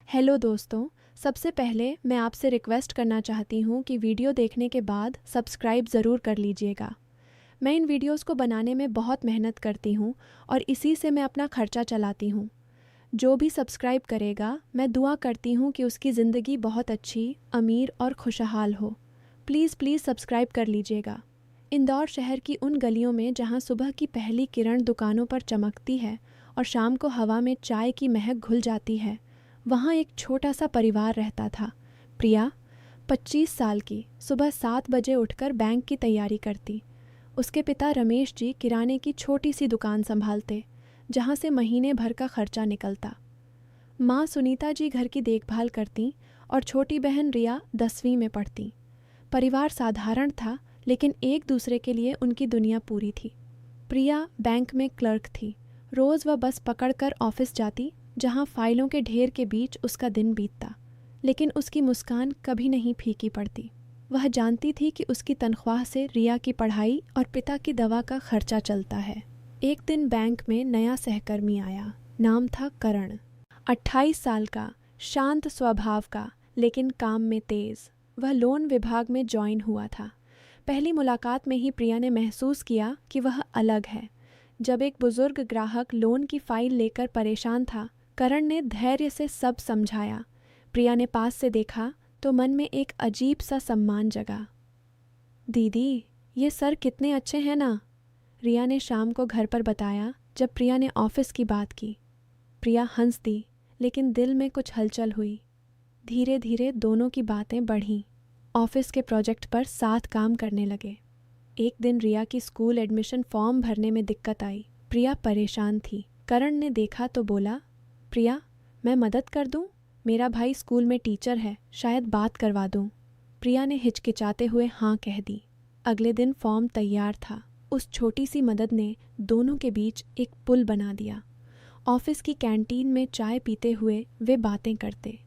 Hello दोस्तों। सबसे पहले मैं आपसे रिक्वेस्ट करना चाहती हूँ कि वीडियो देखने के बाद सब्सक्राइब ज़रूर कर लीजिएगा। मैं इन वीडियोस को बनाने में बहुत मेहनत करती हूँ और इसी से मैं अपना खर्चा चलाती हूँ। जो भी सब्सक्राइब करेगा, मैं दुआ करती हूँ कि उसकी ज़िंदगी बहुत अच्छी, अमीर और खुशहाल हो। प्लीज़ प्लीज़ सब्सक्राइब कर लीजिएगा। इंदौर शहर की उन गलियों में जहाँ सुबह की पहली किरण दुकानों पर चमकती है और शाम को हवा में चाय की महक घुल जाती है, वहाँ एक छोटा सा परिवार रहता था। प्रिया 25 साल की, सुबह 7 बजे उठकर बैंक की तैयारी करती। उसके पिता रमेश जी किराने की छोटी सी दुकान संभालते, जहाँ से महीने भर का खर्चा निकलता। माँ सुनीता जी घर की देखभाल करती और छोटी बहन रिया 10वीं में पढ़ती। परिवार साधारण था, लेकिन एक दूसरे के लिए उनकी दुनिया पूरी थी। प्रिया बैंक में क्लर्क थी। रोज़ वह बस पकड़कर ऑफिस जाती, जहाँ फाइलों के ढेर के बीच उसका दिन बीतता, लेकिन उसकी मुस्कान कभी नहीं फीकी पड़ती। वह जानती थी कि उसकी तनख्वाह से रिया की पढ़ाई और पिता की दवा का खर्चा चलता है। एक दिन बैंक में नया सहकर्मी आया। नाम था करण। 28 साल का, शांत स्वभाव का, लेकिन काम में तेज। वह लोन विभाग में ज्वाइन हुआ था। पहली मुलाकात में ही प्रिया ने महसूस किया कि वह अलग है। जब एक बुजुर्ग ग्राहक लोन की फाइल लेकर परेशान था, करण ने धैर्य से सब समझाया। प्रिया ने पास से देखा तो मन में एक अजीब सा सम्मान जगा। दीदी, ये सर कितने अच्छे हैं ना, रिया ने शाम को घर पर बताया जब प्रिया ने ऑफिस की बात की। प्रिया हंस दी, लेकिन दिल में कुछ हलचल हुई। धीरे धीरे दोनों की बातें बढ़ीं। ऑफिस के प्रोजेक्ट पर साथ काम करने लगे। एक दिन रिया की स्कूल एडमिशन फॉर्म भरने में दिक्कत आई। प्रिया परेशान थी। करण ने देखा तो बोला, प्रिया, मैं मदद कर दूं? मेरा भाई स्कूल में टीचर है, शायद बात करवा दूं। प्रिया ने हिचकिचाते हुए हाँ कह दी। अगले दिन फॉर्म तैयार था। उस छोटी सी मदद ने दोनों के बीच एक पुल बना दिया। ऑफिस की कैंटीन में चाय पीते हुए वे बातें करते।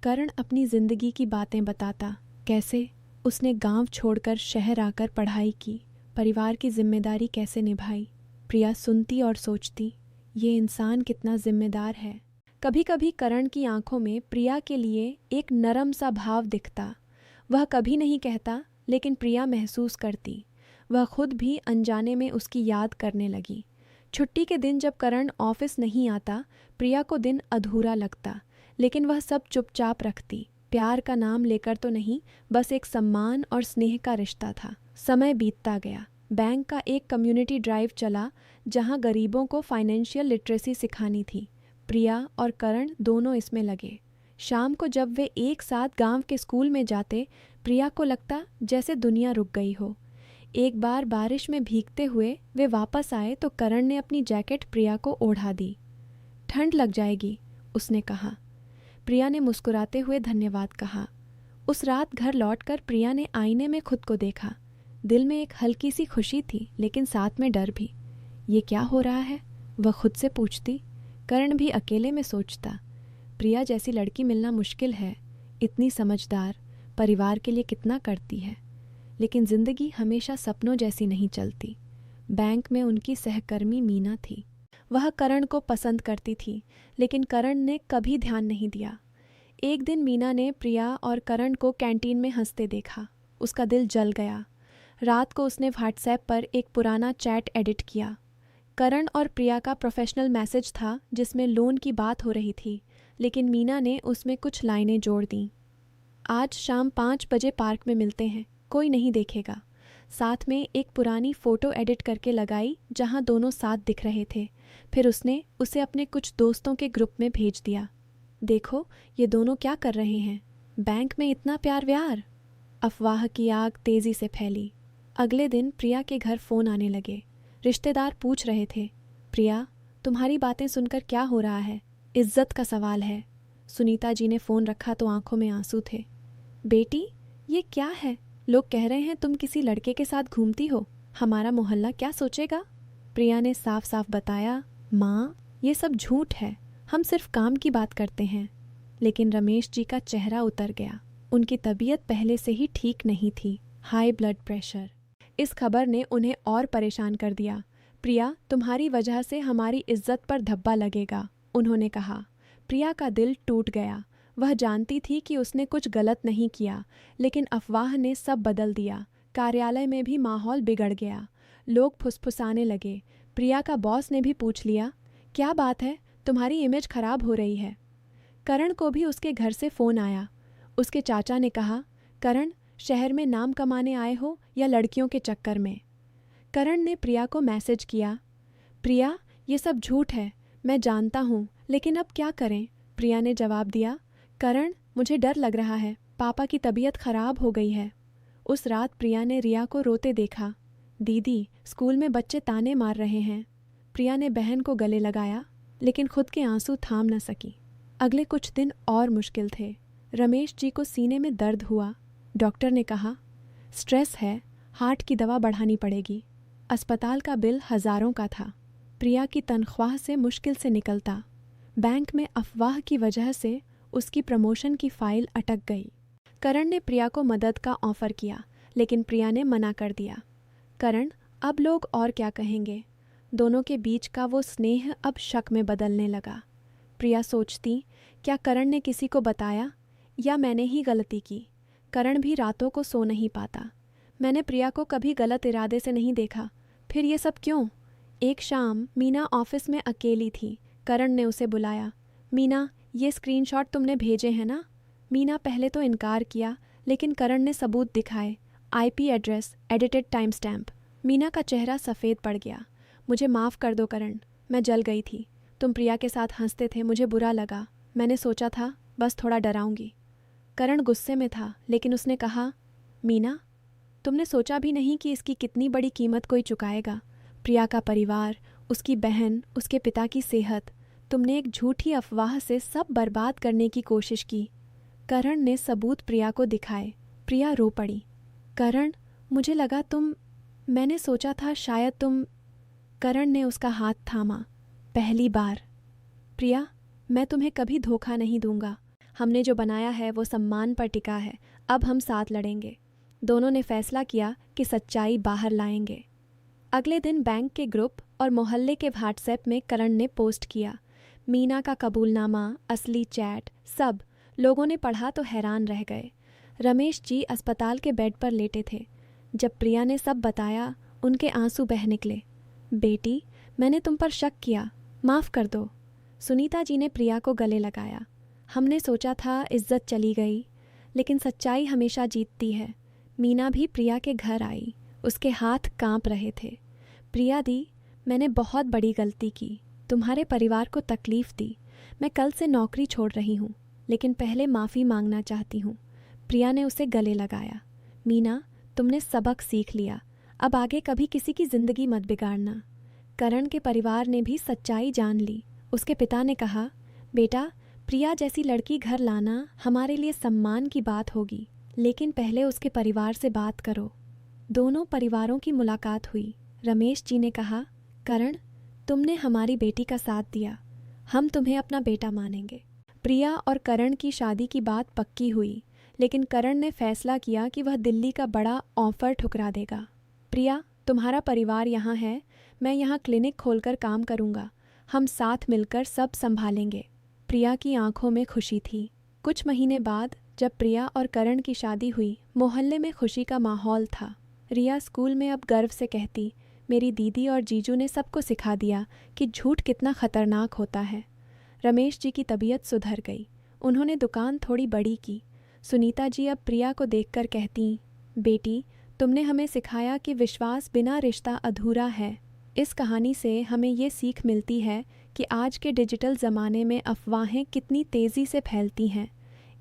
करण अपनी जिंदगी की बातें बताता, कैसे उसने गांव छोड़कर शहर आकर पढ़ाई की, परिवार की जिम्मेदारी कैसे निभाई। प्रिया सुनती और सोचती, ये इंसान कितना जिम्मेदार है। कभी कभी करण की आंखों में प्रिया के लिए एक नरम सा भाव दिखता। वह कभी नहीं कहता, लेकिन प्रिया महसूस करती। वह खुद भी अनजाने में उसकी याद करने लगी। छुट्टी के दिन जब करण ऑफिस नहीं आता, प्रिया को दिन अधूरा लगता, लेकिन वह सब चुपचाप रखती। प्यार का नाम लेकर तो नहीं, बस एक सम्मान और स्नेह का रिश्ता था। समय बीतता गया। बैंक का एक कम्युनिटी ड्राइव चला, जहां गरीबों को फाइनेंशियल लिटरेसी सिखानी थी। प्रिया और करण दोनों इसमें लगे। शाम को जब वे एक साथ गांव के स्कूल में जाते, प्रिया को लगता जैसे दुनिया रुक गई हो। एक बार बारिश में भीगते हुए वे वापस आए तो करण ने अपनी जैकेट प्रिया को ओढ़ा दी। ठंड लग जाएगी, उसने कहा। प्रिया ने मुस्कुराते हुए धन्यवाद कहा। उस रात घर लौटकर प्रिया ने आईने में खुद को देखा। दिल में एक हल्की सी खुशी थी, लेकिन साथ में डर भी। ये क्या हो रहा है, वह खुद से पूछती। करण भी अकेले में सोचता, प्रिया जैसी लड़की मिलना मुश्किल है। इतनी समझदार, परिवार के लिए कितना करती है। लेकिन जिंदगी हमेशा सपनों जैसी नहीं चलती। बैंक में उनकी सहकर्मी मीना थी। वह करण को पसंद करती थी, लेकिन करण ने कभी ध्यान नहीं दिया। एक दिन मीना ने प्रिया और करण को कैंटीन में हंसते देखा। उसका दिल जल गया। रात को उसने व्हाट्सएप पर एक पुराना चैट एडिट किया। करण और प्रिया का प्रोफेशनल मैसेज था, जिसमें लोन की बात हो रही थी, लेकिन मीना ने उसमें कुछ लाइनें जोड़ दीं। आज शाम 5 बजे पार्क में मिलते हैं, कोई नहीं देखेगा। साथ में एक पुरानी फ़ोटो एडिट करके लगाई, जहां दोनों साथ दिख रहे थे। फिर उसने उसे अपने कुछ दोस्तों के ग्रुप में भेज दिया। देखो, ये दोनों क्या कर रहे हैं, बैंक में इतना प्यार व्यार। अफवाह की आग तेज़ी से फैली। अगले दिन प्रिया के घर फ़ोन आने लगे। रिश्तेदार पूछ रहे थे, प्रिया, तुम्हारी बातें सुनकर क्या हो रहा है? इज्जत का सवाल है। सुनीता जी ने फ़ोन रखा तो आंखों में आंसू थे। बेटी, ये क्या है? लोग कह रहे हैं तुम किसी लड़के के साथ घूमती हो। हमारा मोहल्ला क्या सोचेगा? प्रिया ने साफ साफ बताया, माँ, ये सब झूठ है, हम सिर्फ काम की बात करते हैं। लेकिन रमेश जी का चेहरा उतर गया। उनकी तबीयत पहले से ही ठीक नहीं थी, हाई ब्लड प्रेशर। इस खबर ने उन्हें और परेशान कर दिया। प्रिया, तुम्हारी वजह से हमारी इज्जत पर धब्बा लगेगा, उन्होंने कहा। प्रिया का दिल टूट गया। वह जानती थी कि उसने कुछ गलत नहीं किया, लेकिन अफवाह ने सब बदल दिया। कार्यालय में भी माहौल बिगड़ गया। लोग फुसफुसाने लगे। प्रिया का बॉस ने भी पूछ लिया, क्या बात है, तुम्हारी इमेज खराब हो रही है। करण को भी उसके घर से फ़ोन आया। उसके चाचा ने कहा, करण, शहर में नाम कमाने आए हो या लड़कियों के चक्कर में? करण ने प्रिया को मैसेज किया, प्रिया, ये सब झूठ है, मैं जानता हूँ, लेकिन अब क्या करें? प्रिया ने जवाब दिया, करण, मुझे डर लग रहा है, पापा की तबीयत खराब हो गई है। उस रात प्रिया ने रिया को रोते देखा। दीदी, स्कूल में बच्चे ताने मार रहे हैं। प्रिया ने बहन को गले लगाया, लेकिन खुद के आंसू थाम न सकी। अगले कुछ दिन और मुश्किल थे। रमेश जी को सीने में दर्द हुआ। डॉक्टर ने कहा, स्ट्रेस है, हार्ट की दवा बढ़ानी पड़ेगी। अस्पताल का बिल हज़ारों का था। प्रिया की तनख्वाह से मुश्किल से निकलता। बैंक में अफवाह की वजह से उसकी प्रमोशन की फाइल अटक गई। करण ने प्रिया को मदद का ऑफ़र किया, लेकिन प्रिया ने मना कर दिया। करण, अब लोग और क्या कहेंगे? दोनों के बीच का वो स्नेह अब शक में बदलने लगा। प्रिया सोचती, क्या करण ने किसी को बताया या मैंने ही गलती की? करण भी रातों को सो नहीं पाता। मैंने प्रिया को कभी गलत इरादे से नहीं देखा, फिर ये सब क्यों? एक शाम मीना ऑफिस में अकेली थी। करण ने उसे बुलाया, मीना, ये स्क्रीनशॉट तुमने भेजे हैं ना? मीना पहले तो इनकार किया, लेकिन करण ने सबूत दिखाए। IP address, edited time stamp. Meena का चेहरा सफ़ेद पड़ गया। मुझे माफ़ कर दो करण, मैं जल गई थी। तुम प्रिया के साथ हंसते थे, मुझे बुरा लगा। मैंने सोचा था बस थोड़ा डराऊंगी। करण गुस्से में था, लेकिन उसने कहा, मीना, तुमने सोचा भी नहीं कि इसकी कितनी बड़ी कीमत कोई चुकाएगा। प्रिया का परिवार, उसकी बहन, उसके पिता की सेहत। तुमने एक झूठी अफवाह से सब बर्बाद करने की कोशिश की। करण ने सबूत प्रिया को दिखाए। प्रिया रो पड़ी। करण, मुझे लगा मैंने सोचा था शायद तुम। करण ने उसका हाथ थामा। पहली बार। प्रिया, मैं तुम्हें कभी धोखा नहीं दूंगा। हमने जो बनाया है वो सम्मान पर टिका है। अब हम साथ लड़ेंगे। दोनों ने फैसला किया कि सच्चाई बाहर लाएंगे। अगले दिन बैंक के ग्रुप और मोहल्ले के व्हाट्सएप में करण ने पोस्ट किया। मीना का कबूलनामा, असली चैट, सब लोगों ने पढ़ा तो हैरान रह गए। रमेश जी अस्पताल के बेड पर लेटे थे। जब प्रिया ने सब बताया, उनके आंसू बह निकले। बेटी, मैंने तुम पर शक किया, माफ़ कर दो। सुनीता जी ने प्रिया को गले लगाया। हमने सोचा था इज्जत चली गई, लेकिन सच्चाई हमेशा जीतती है। मीना भी प्रिया के घर आई। उसके हाथ कांप रहे थे। प्रिया दी, मैंने बहुत बड़ी गलती की, तुम्हारे परिवार को तकलीफ़ दी। मैं कल से नौकरी छोड़ रही हूँ, लेकिन पहले माफ़ी मांगना चाहती हूँ। प्रिया ने उसे गले लगाया। मीना, तुमने सबक सीख लिया, अब आगे कभी किसी की ज़िंदगी मत बिगाड़ना। करण के परिवार ने भी सच्चाई जान ली। उसके पिता ने कहा, बेटा, प्रिया जैसी लड़की घर लाना हमारे लिए सम्मान की बात होगी, लेकिन पहले उसके परिवार से बात करो। दोनों परिवारों की मुलाकात हुई। रमेश जी ने कहा, करण, तुमने हमारी बेटी का साथ दिया, हम तुम्हें अपना बेटा मानेंगे। प्रिया और करण की शादी की बात पक्की हुई, लेकिन करण ने फैसला किया कि वह दिल्ली का बड़ा ऑफर ठुकरा देगा। प्रिया, तुम्हारा परिवार यहाँ है, मैं यहाँ क्लिनिक खोलकर काम करूँगा, हम साथ मिलकर सब संभालेंगे। प्रिया की आंखों में खुशी थी। कुछ महीने बाद जब प्रिया और करण की शादी हुई, मोहल्ले में खुशी का माहौल था। रिया स्कूल में अब गर्व से कहती, मेरी दीदी और जीजू ने सबको सिखा दिया कि झूठ कितना खतरनाक होता है। रमेश जी की तबीयत सुधर गई। उन्होंने दुकान थोड़ी बड़ी की। सुनीता जी अब प्रिया को देखकर कहती, बेटी, तुमने हमें सिखाया कि विश्वास बिना रिश्ता अधूरा है। इस कहानी से हमें ये सीख मिलती है कि आज के डिजिटल ज़माने में अफवाहें कितनी तेज़ी से फैलती हैं।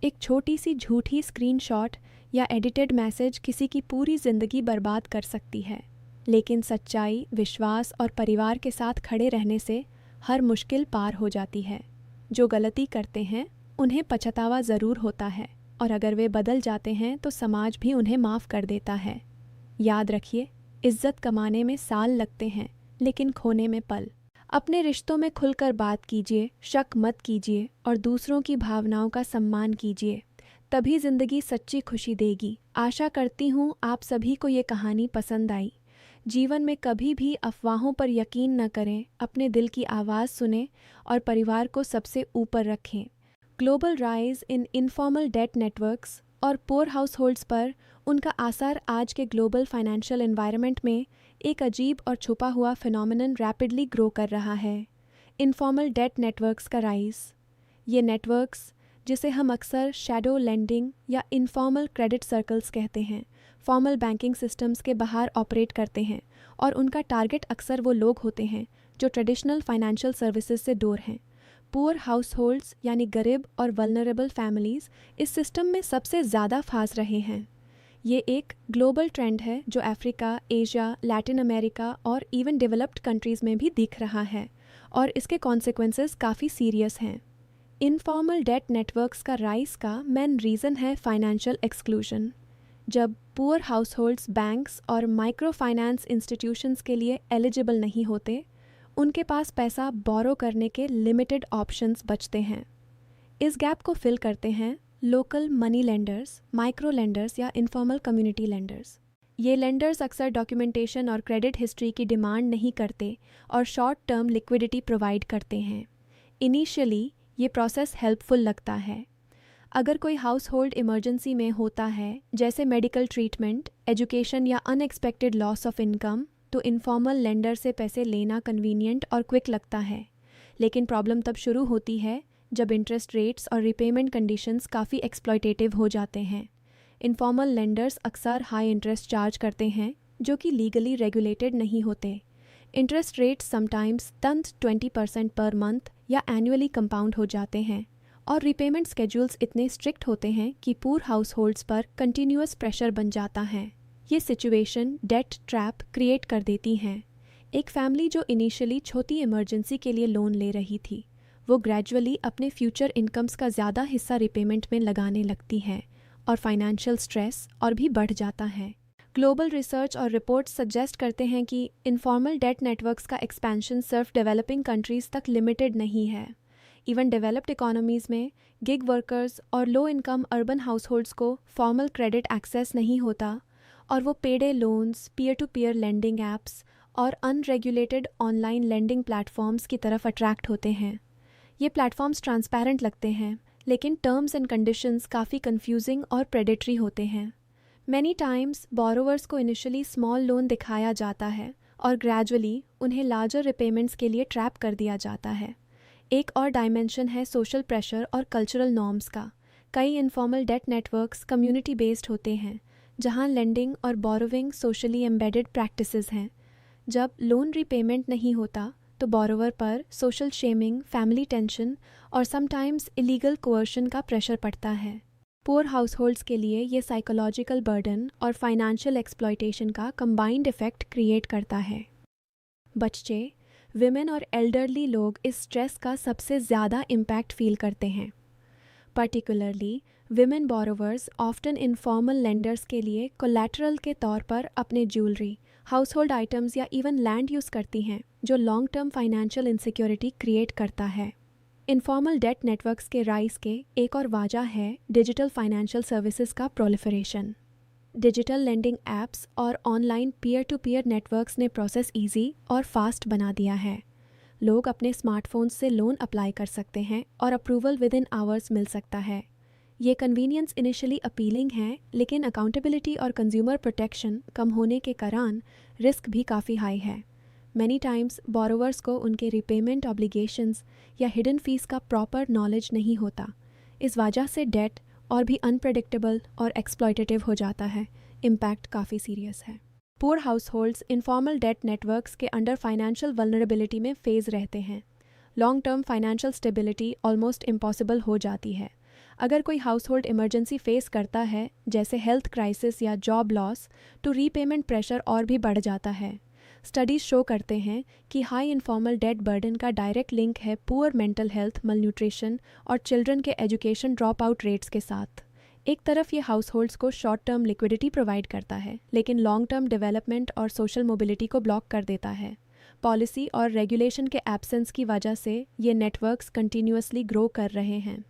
एक छोटी सी झूठी स्क्रीनशॉट या एडिटेड मैसेज किसी की पूरी ज़िंदगी बर्बाद कर सकती है, लेकिन सच्चाई, विश्वास और परिवार के साथ खड़े रहने से हर मुश्किल पार हो जाती है। जो गलती करते हैं उन्हें पछतावा ज़रूर होता है, और अगर वे बदल जाते हैं तो समाज भी उन्हें माफ़ कर देता है। याद रखिए, इज्जत कमाने में साल लगते हैं, लेकिन खोने में पल। अपने रिश्तों में खुलकर बात कीजिए, शक मत कीजिए और दूसरों की भावनाओं का सम्मान कीजिए, तभी ज़िंदगी सच्ची खुशी देगी। आशा करती हूँ आप सभी को ये कहानी पसंद आई। जीवन में कभी भी अफवाहों पर यकीन न करें, अपने दिल की आवाज़ सुनें और परिवार को सबसे ऊपर रखें। Global rise in informal debt networks और पुअर हाउसहोल्ड्स पर उनका आसार आज के ग्लोबल फाइनेंशियल एनवायरनमेंट में एक अजीब और छुपा हुआ फिनोमेनन रैपिडली ग्रो कर रहा है। इनफॉर्मल डेट नेटवर्क्स का राइज। ये नेटवर्क्स, जिसे हम अक्सर शैडो लेंडिंग या इनफॉर्मल क्रेडिट सर्कल्स कहते हैं, फॉर्मल बैंकिंग सिस्टम्स के बाहर ऑपरेट करते हैं और उनका टारगेट अक्सर वो लोग होते हैं जो ट्रेडिशनल फाइनेंशियल सर्विसेज से दूर हैं। पुअर हाउसहोल्ड्स यानी गरीब और वल्नरेबल फैमिलीज़ इस सिस्टम में सबसे ज़्यादा फंस रहे हैं। ये एक ग्लोबल ट्रेंड है जो अफ्रीका, एशिया, लैटिन अमेरिका और इवन डेवलप्ड कंट्रीज़ में भी दिख रहा है और इसके कॉन्सिक्वेंसेस काफ़ी सीरियस हैं। इनफॉर्मल डेट नेटवर्क्स का राइज का मेन रीज़न है फाइनेंशियल एक्सक्लूजन। जब पुअर हाउसहोल्ड्स बैंक्स और माइक्रो फाइनेंस इंस्टीट्यूशंस के लिए एलिजिबल नहीं होते, उनके पास पैसा बोरो करने के लिमिटेड ऑप्शंस बचते हैं। इस गैप को फिल करते हैं local money lenders, micro lenders या इनफॉर्मल कम्युनिटी लेंडर्स। ये लेंडर्स अक्सर डॉक्यूमेंटेशन और क्रेडिट हिस्ट्री की डिमांड नहीं करते और शॉर्ट टर्म लिक्विडिटी प्रोवाइड करते हैं। इनिशियली ये प्रोसेस हेल्पफुल लगता है। अगर कोई हाउस होल्ड इमरजेंसी में होता है, जैसे मेडिकल ट्रीटमेंट, एजुकेशन या अनएक्सपेक्टेड लॉस ऑफ इनकम, तो इनफॉर्मल लेंडर से पैसे लेना कन्वीनियंट और क्विक लगता है। लेकिन प्रॉब्लम तब शुरू होती है जब इंटरेस्ट रेट्स और रिपेमेंट कंडीशंस काफ़ी एक्सप्लॉयटेटिव हो जाते हैं। इनफॉर्मल लेंडर्स अक्सर हाई इंटरेस्ट चार्ज करते हैं जो कि लीगली रेगुलेटेड नहीं होते। Interest rates sometimes 10-20% per month या एनुअली कंपाउंड हो जाते हैं और रिपेमेंट स्केड्यूल्स इतने स्ट्रिक्ट होते हैं कि पुअर हाउसहोल्ड्स पर कंटिन्यूअस प्रेशर बन जाता है। ये सिचुएशन डेट ट्रैप क्रिएट कर देती हैं। एक फैमिली जो इनिशियली छोटी इमरजेंसी के लिए लोन ले रही थी, वो ग्रेजुअली अपने फ्यूचर इनकम्स का ज़्यादा हिस्सा रिपेमेंट में लगाने लगती है और फाइनेंशियल स्ट्रेस और भी बढ़ जाता है। ग्लोबल रिसर्च और रिपोर्ट्स सजेस्ट करते हैं कि इनफॉर्मल डेट नेटवर्क्स का एक्सपेंशन सिर्फ डेवलपिंग कंट्रीज़ तक लिमिटेड नहीं है। इवन डेवलप्ड इकोनॉमीज़ में गिग वर्कर्स और लो इनकम अर्बन हाउसहोल्ड्स को फॉर्मल क्रेडिट एक्सेस नहीं होता और वो payday loans, peer to peer lending apps और अनरेगुलेटेड ऑनलाइन लेंडिंग प्लेटफॉर्म्स की तरफ अट्रैक्ट होते हैं। ये प्लेटफॉर्म्स ट्रांसपेरेंट लगते हैं, लेकिन टर्म्स एंड कंडीशंस काफ़ी कंफ्यूजिंग और प्रेडेटरी होते हैं। मैनी टाइम्स बोरोवर्स को इनिशियली स्मॉल लोन दिखाया जाता है और ग्रेजुअली उन्हें लार्जर रिपेमेंट्स के लिए ट्रैप कर दिया जाता है। एक और डायमेंशन है सोशल प्रेशर और कल्चरल नॉर्म्स का। कई informal debt networks community based होते हैं, जहां लेंडिंग और बोरोविंग सोशली एम्बेडेड प्रैक्टिसेस हैं। जब लोन रीपेमेंट नहीं होता तो बोरोवर पर सोशल शेमिंग, फैमिली टेंशन और समटाइम्स इलीगल कोअर्शन का प्रेशर पड़ता है। पुअर हाउसहोल्ड्स के लिए ये साइकोलॉजिकल बर्डन और फाइनेंशियल एक्सप्लॉयटेशन का कंबाइंड इफेक्ट क्रिएट करता है। बच्चे, विमेन और एल्डरली लोग इस स्ट्रेस का सबसे ज़्यादा इम्पैक्ट फील करते हैं। Particularly women borrowers often informal lenders के लिए कोलैटरल के तौर पर अपने ज्वेलरी, हाउसहोल्ड आइटम्स या इवन लैंड यूज़ करती हैं, जो long term financial insecurity create करता है। इनफॉर्मल डेट नेटवर्क्स के राइज के एक और वजह है डिजिटल फाइनेंशियल सर्विसेज का प्रोलिफरेशन। डिजिटल लेंडिंग ऐप्स और online peer to peer networks ने प्रोसेस ईजी और फास्ट बना दिया है। लोग अपने स्मार्टफोन्स से लोन अप्लाई कर सकते हैं और अप्रूवल विद इन आवर्स मिल सकता है। ये कन्वीनियंस इनिशियली अपीलिंग है, लेकिन अकाउंटेबिलिटी और कंज्यूमर प्रोटेक्शन कम होने के कारण रिस्क भी काफ़ी हाई है। मैनी टाइम्स बोरोवर्स को उनके रिपेमेंट ऑब्लिगेशंस या हिडन फीस का प्रॉपर नॉलेज नहीं होता। इस वजह से डेट और भी अनप्रेडिक्टेबल और एक्सप्लॉयटेटिव हो जाता है। इम्पैक्ट काफ़ी सीरियस है। Poor households informal debt networks के अंडर फाइनेंशियल वल्नरेबिलिटी में फेज रहते हैं। Long term financial stability almost impossible हो जाती है। अगर कोई हाउसहोल्ड इमरजेंसी फेस करता है, जैसे हेल्थ क्राइसिस या जॉब लॉस, तो रीपेमेंट प्रेशर और भी बढ़ जाता है। स्टडीज़ शो करते हैं कि हाई इनफॉर्मल डेट बर्डन का डायरेक्ट लिंक है पुअर मेंटल हेल्थ, मलन्यूट्रिशन और चिल्ड्रन के एजुकेशन ड्रॉप आउट रेट्स के साथ। एक तरफ ये हाउसहोल्ड्स को शॉर्ट टर्म लिक्विडिटी प्रोवाइड करता है, लेकिन लॉन्ग टर्म डेवलपमेंट और सोशल मोबिलिटी को ब्लॉक कर देता है। पॉलिसी और रेगुलेशन के एब्सेंस की वजह से ये नेटवर्क्स कंटिन्यूअसली ग्रो कर रहे हैं।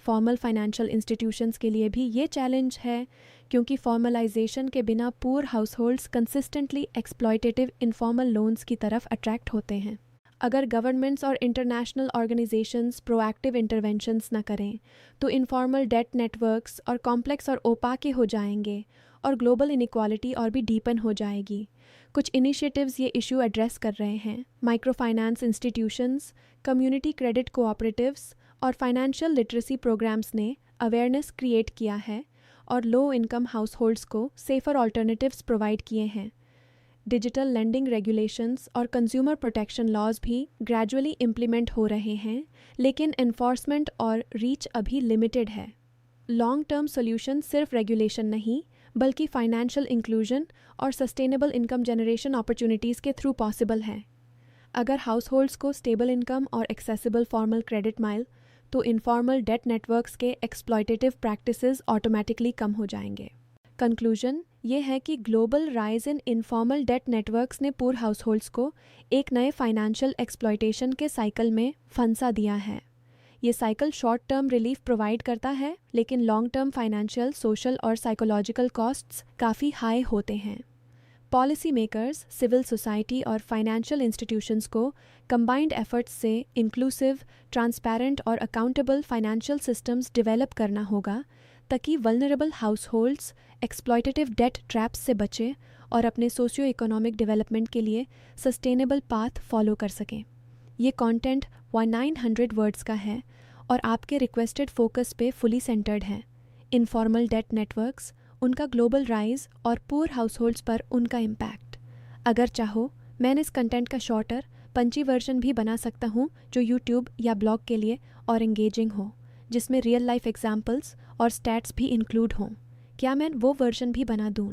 फॉर्मल फाइनेंशियल इंस्टीट्यूशंस के लिए भी ये चैलेंज है, क्योंकि फॉर्मलाइजेशन के बिना poor households consistently exploitative informal loans की तरफ अट्रैक्ट होते हैं। अगर गवर्नमेंट्स और इंटरनेशनल ऑर्गेनाइजेशंस प्रोएक्टिव इंटरवेंशंस न करें तो इनफॉर्मल डेट नेटवर्क्स और कॉम्प्लेक्स और ओपाके हो जाएंगे और ग्लोबल इनइक्वालिटी और भी डीपन हो जाएगी। कुछ इनिशिएटिव्स ये इशू एड्रेस कर रहे हैं। Micro finance institutions, community credit cooperatives और फाइनेंशियल लिटरेसी प्रोग्राम्स ने अवेयरनेस क्रिएट किया है और लो इनकम हाउसहोल्ड्स को सेफर ऑल्टरनेटिव्स प्रोवाइड किए हैं। डिजिटल लेंडिंग रेगुलेशंस और कंज्यूमर प्रोटेक्शन लॉज भी ग्रेजुअली इम्प्लीमेंट हो रहे हैं, लेकिन एनफोर्समेंट और रीच अभी लिमिटेड है। लॉन्ग टर्म सॉल्यूशन सिर्फ रेगुलेशन नहीं, बल्कि फाइनेंशियल इंक्लूजन और सस्टेनेबल इनकम जनरेशन अपॉर्चुनिटीज़ के थ्रू पॉसिबल है। अगर हाउसहोल्ड्स को स्टेबल इनकम और एक्सेसिबल फॉर्मल क्रेडिट मिले तो इनफॉर्मल डेट नेटवर्क्स के एक्सप्लॉयटेटिव प्रैक्टिसेस ऑटोमेटिकली कम हो जाएंगे। कंक्लूजन ये है कि global rise in informal debt networks ने पुअर हाउसहोल्ड्स को एक नए फाइनेंशियल एक्सप्लॉयटेशन के साइकिल में फंसा दिया है। ये cycle short term relief provide करता है, लेकिन लॉन्ग टर्म फाइनेंशियल, सोशल और साइकोलॉजिकल कॉस्ट्स काफ़ी हाई होते हैं। पॉलिसी मेकर्स, सिविल सोसाइटी और फाइनेंशियल इंस्टीट्यूशंस को कंबाइंड एफर्ट्स से इंक्लूसिव, ट्रांसपेरेंट और अकाउंटेबल फाइनेंशियल सिस्टम्स डेवलप करना होगा ताकि vulnerable households exploitative debt traps से बचें और अपने सोशियो इकोनॉमिक डेवलपमेंट के लिए सस्टेनेबल पाथ फॉलो कर सकें। ये कंटेंट 1900 वर्ड्स का है और आपके रिक्वेस्टेड फोकस पे फुली सेंटर्ड है। इनफॉर्मल डेट नेटवर्क्स, उनका ग्लोबल राइज और पुअर हाउसहोल्ड्स पर उनका इम्पैक्ट। अगर चाहो मैंने इस कंटेंट का शॉर्टर पंची वर्जन भी बना सकता हूँ जो यूट्यूब या ब्लॉग के लिए और एंगेजिंग हो, जिसमें रियल लाइफ एग्जाम्पल्स और स्टैट्स भी इंक्लूड हों। क्या मैं वो वर्जन भी बना दूँ?